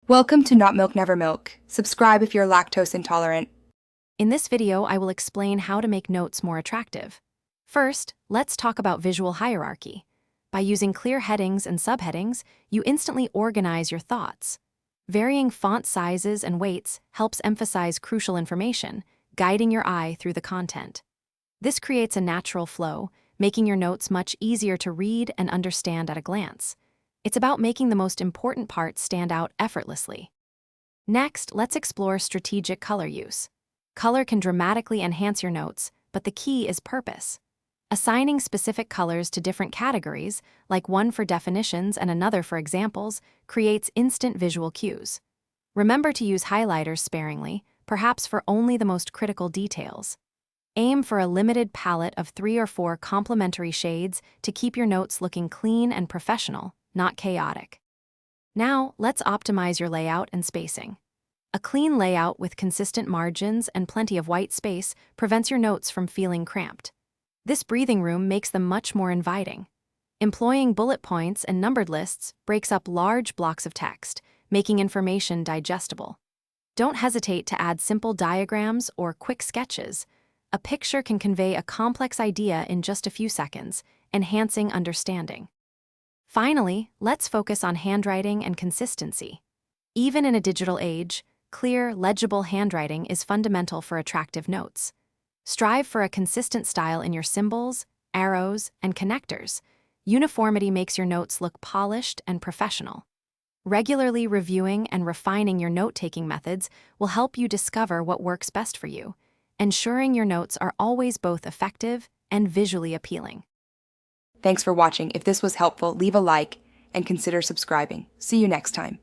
Welcome to Not Milk Never Milk. Subscribe if you're lactose intolerant. In this video, I will explain how to make notes more attractive. First, let's talk about visual hierarchy. By using clear headings and subheadings, you instantly organize your thoughts. Varying font sizes and weights helps emphasize crucial information, guiding your eye through the content. This creates a natural flow, making your notes much easier to read and understand at a glance. It's about making the most important parts stand out effortlessly. Next, let's explore strategic color use. Color can dramatically enhance your notes, but the key is purpose. Assigning specific colors to different categories, like one for definitions and another for examples, creates instant visual cues. Remember to use highlighters sparingly, perhaps for only the most critical details. Aim for a limited palette of 3 or 4 complementary shades to keep your notes looking clean and professional, not chaotic. Now, let's optimize your layout and spacing. A clean layout with consistent margins and plenty of white space prevents your notes from feeling cramped. This breathing room makes them much more inviting. Employing bullet points and numbered lists breaks up large blocks of text, making information digestible. Don't hesitate to add simple diagrams or quick sketches. A picture can convey a complex idea in just a few seconds, enhancing understanding. Finally, let's focus on handwriting and consistency. Even in a digital age, clear, legible handwriting is fundamental for attractive notes. Strive for a consistent style in your symbols, arrows, and connectors. Uniformity makes your notes look polished and professional. Regularly reviewing and refining your note-taking methods will help you discover what works best for you, ensuring your notes are always both effective and visually appealing. Thanks for watching. If this was helpful, leave a like and consider subscribing. See you next time.